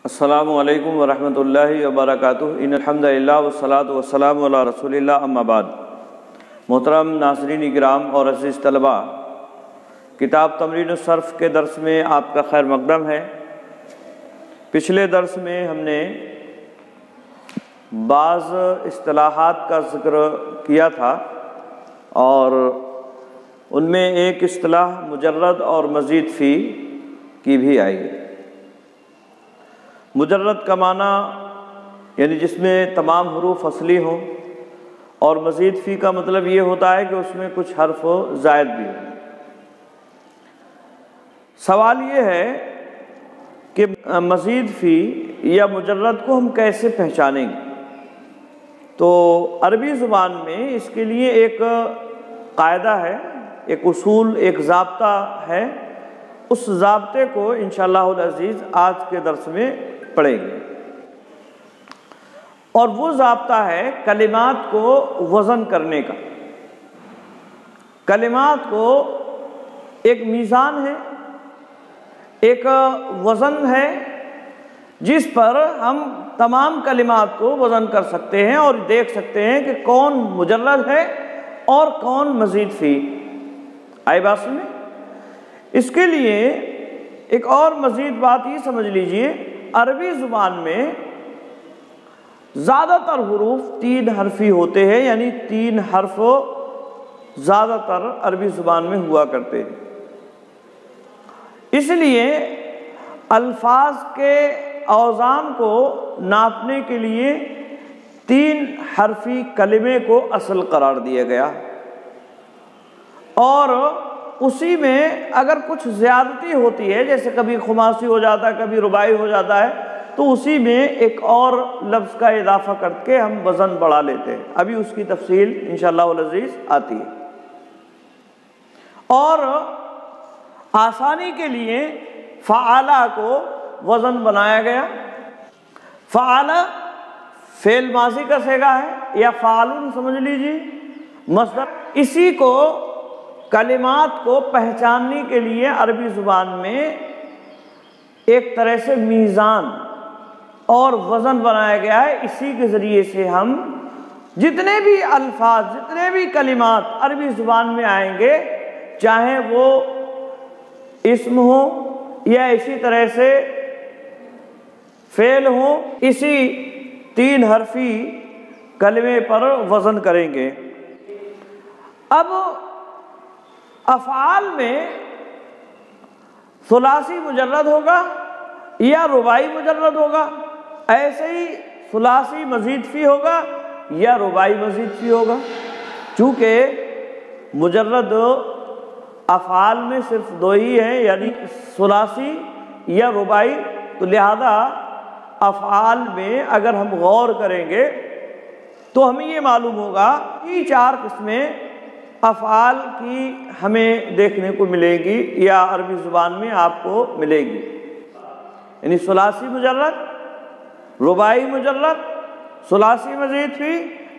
السلام علیکم ورحمۃ اللہ وبرکاتہ۔ ان الحمد للہ والصلاۃ والسلام علی رسول اللہ، اما بعد۔ محترم ناظرین کرام اور عزیز طلباء، کتاب تمرین الصرف کے درس میں آپ کا خیر مقدم ہے۔ پچھلے درس میں ہم نے بعض اصطلاحات کا ذکر کیا تھا اور ان میں ایک اصطلاح مجرد اور مزید فی کی بھی آئی۔ مجرد کا معنی یعنی جس میں تمام حروف اصلی ہوں، اور مزید فی کا مطلب یہ ہوتا ہے کہ اس میں کچھ حرف زائد بھی ہوں۔ سوال یہ ہے کہ مزید فی یا مجرد کو ہم کیسے پہچانیں گے؟ تو عربی زبان میں اس کے لیے ایک قاعدہ ہے، ایک اصول، ایک ضابطہ ہے۔ اس ضابطے کو انشاءاللہ العزیز آج کے درس میں پڑھیں گے، اور وہ ضابطہ ہے کلمات کو وزن کرنے کا۔ کلمات کو ایک میزان ہے، ایک وزن ہے جس پر ہم تمام کلمات کو وزن کر سکتے ہیں اور دیکھ سکتے ہیں کہ کون مجرد ہے اور کون مزید فی۔ آئی بات سمجھ؟ اس کے لیے ایک اور مزید بات یہ سمجھ لیجئے، عربی زبان میں زیادہ تر حروف 3 حرفی ہوتے ہیں، یعنی 3 حرف زیادہ تر عربی زبان میں ہوا کرتے ہیں۔ اس لیے الفاظ کے اوزان کو ناپنے کے لیے 3 حرفی کلمے کو اصل قرار دیا گیا، اور اسی میں اگر کچھ زیادتی ہوتی ہے، جیسے کبھی خماسی ہو جاتا ہے، کبھی رباعی ہو جاتا ہے، تو اسی میں ایک اور لفظ کا اضافہ کر کے ہم وزن بڑھا لیتے ہیں۔ ابھی اس کی تفصیل انشاءاللہ العزیز آتی ہے۔ اور آسانی کے لیے فعالہ کو وزن بنایا گیا۔ فعالہ فعل ماضی کا صیغہ ہے، یا فعالن سمجھ لیجیے مصدر۔ اسی کو کلمات کو پہچاننے کے لیے عربی زبان میں ایک طرح سے میزان اور وزن بنایا گیا ہے۔ اسی کے ذریعے سے ہم جتنے بھی الفاظ، جتنے بھی کلمات عربی زبان میں آئیں گے، چاہے وہ اسم ہو یا اسی طرح سے فعل ہو، اسی 3 حرفی کلمے پر وزن کریں گے۔ اب افعال میں ثلاثی مجرد ہوگا یا رباعی مجرد ہوگا، ایسے ہی ثلاثی مزید فی ہوگا یا رباعی مزید فی ہوگا۔ چونکہ مجرد افعال میں صرف 2 ہی ہیں، یعنی ثلاثی یا رباعی، تو لہذا افعال میں اگر ہم غور کریں گے تو ہمیں یہ معلوم ہوگا کہ 4 قسمیں افعال کی ہمیں دیکھنے کو ملے گی یا عربی زبان میں آپ کو ملے گی، یعنی ثلاثی مجرد، رباعی مجرد، ثلاثی مزید فی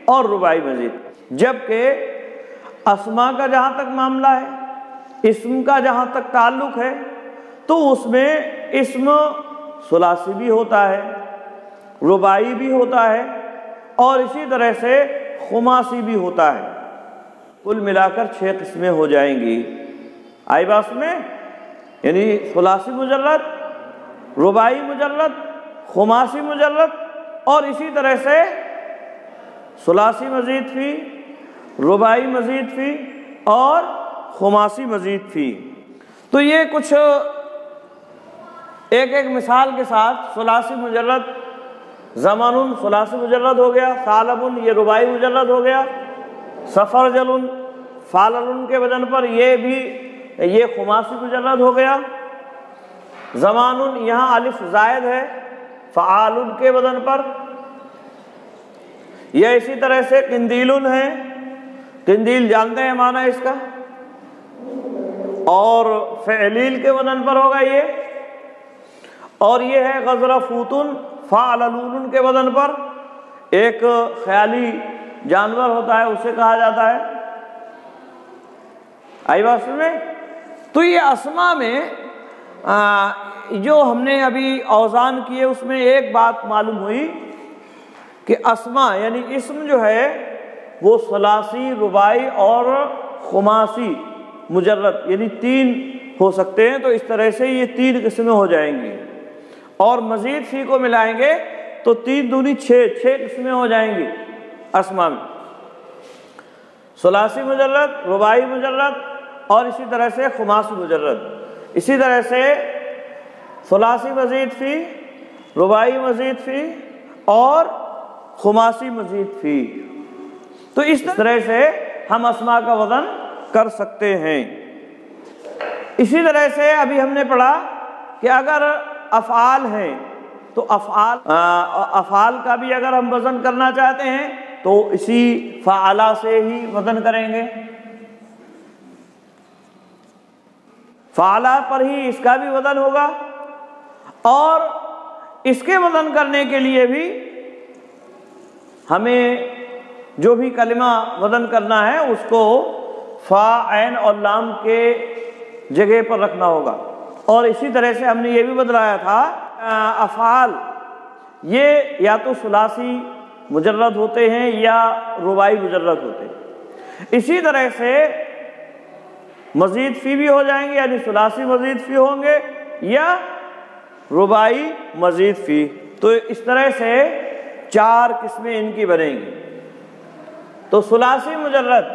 اور رباعی مزید۔ جبکہ اسماء کا جہاں تک معاملہ ہے، اسم کا جہاں تک تعلق ہے، تو اس میں اسم ثلاثی بھی ہوتا ہے، رباعی بھی ہوتا ہے، اور اسی طرح سے خماسی بھی ہوتا ہے۔ کل ملا کر 6 قسمیں ہو جائیں گی۔ آئی بات میں؟ یعنی ثلاثی مجرد، رباعی مجرد، خماسی مجرد، اور اسی طرح سے ثلاثی مزید فی، رباعی مزید فی اور خماسی مزید فی۔ تو یہ کچھ ایک مثال کے ساتھ، ثلاثی مجرد زمانٌ ثلاثی مجرد ہو گیا، ثعلب یہ رباعی مجرد ہو گیا، سفرجل فعلن کے وزن پر یہ خماسی مجرد ہو گیا، زمان یہاں الف زائد ہے فعال کے وزن پر، یا اسی طرح سے قندیل ہے، قندیل جانتے ہیں معنی اس کا، اور فعلیل کے وزن پر ہوگا یہ، اور یہ ہے غضرفوتن فعللون کے وزن پر، ایک خیالی جانور ہوتا ہے اسے کہا جاتا ہے۔ آئی بات سمجھ میں؟ تو یہ اسماء میں جو ہم نے ابھی اوزان کیے اس میں ایک بات معلوم ہوئی کہ اسماء یعنی اسم جو ہے وہ ثلاثی، رباعی اور خماسی مجرد یعنی 3 ہو سکتے ہیں، تو اس طرح سے یہ 3 قسمیں ہو جائیں گی، اور مزید فی کو ملائیں گے تو 3 دونی 6 قسمیں ہو جائیں گی اسماء میں، ثلاثی مجرد، رباعی مجرد اور اسی طرح سے خماسی مجرد، اسی طرح سے ثلاثی مزید فی، رباعی مزید فی اور خماسی مزید فی، تو اس طرح سے ہم اسماء کا وزن کر سکتے ہیں۔ اسی طرح سے ابھی ہم نے پڑھا کہ اگر افعال ہیں تو افعال کا بھی اگر ہم وزن کرنا چاہتے ہیں تو اسی فعلا سے ہی وزن کریں گے، فعلا پر ہی اس کا بھی وزن ہوگا، اور اس کے وزن کرنے کے لیے بھی ہمیں جو بھی کلمہ وزن کرنا ہے اس کو فا، عین اور لام کے جگہ پر رکھنا ہوگا، اور اسی طرح سے ہم نے یہ بھی بتلایا تھا افعال یہ یا تو ثلاثی مجرد ہوتے ہیں یا رباعی مجرد ہوتے ہیں، اسی طرح سے مزید فی بھی ہو جائیں گے، یعنی ثلاثی مزید فی ہوں گے یا رباعی مزید فی، تو اس طرح سے 4 قسمیں ان کی بنیں گی۔ تو ثلاثی مجرد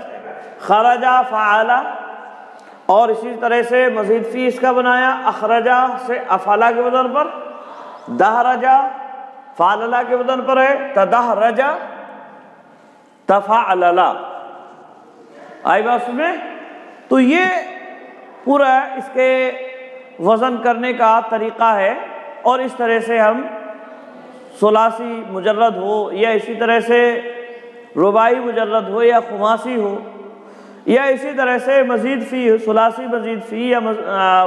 خرجہ فعلا، اور اسی طرح سے مزید فی اس کا بنایا اخرجہ سے افعلا کے وزن پر، دہرجہ فعللا کے وزن پر ہے، تدہرجہ تفعللا، آئی بات سمجھے؟ تو یہ پورا اس کے وزن کرنے کا طریقہ ہے، اور اس طرح سے ہم ثلاثی مجرد ہو یا اسی طرح سے رباعی مجرد ہو یا خماسی ہو یا اسی طرح سے مزید فی، ثلاثی مزید فی یا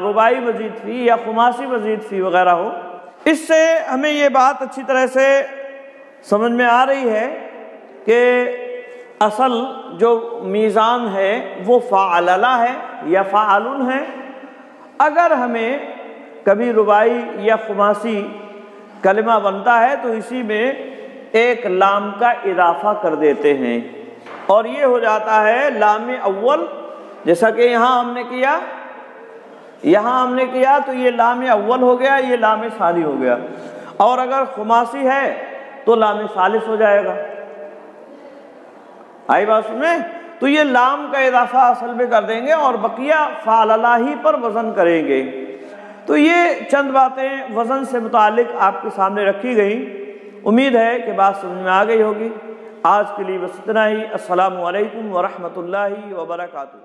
رباعی مزید فی یا خماسی مزید فی وغیرہ ہو، اس سے ہمیں یہ بات اچھی طرح سے سمجھ میں آ رہی ہے کہ اصل جو میزان ہے وہ فعللا ہے یا فعلن ہے۔ اگر ہمیں کبھی رباعی یا خماسی کلمہ بنتا ہے تو اسی میں ایک لام کا اضافہ کر دیتے ہیں، اور یہ ہو جاتا ہے لام اول، جیسا کہ یہاں ہم نے کیا تو یہ لام اول ہو گیا، یہ لام ثانی ہو گیا، اور اگر خماسی ہے تو لام ثالث ہو جائے گا، آئی بات سمجھیں؟ تو یہ لام کا اضافہ اصل میں کر دیں گے اور بقیہ فعللا ہی پر وزن کریں گے۔ تو یہ چند باتیں وزن سے متعلق آپ کے سامنے رکھی گئیں، امید ہے کہ بات سمجھ میں آ گئی ہوگی۔ آج کے لیے بس اتنا ہی۔ السلام علیکم ورحمۃ اللہ وبرکاتہ۔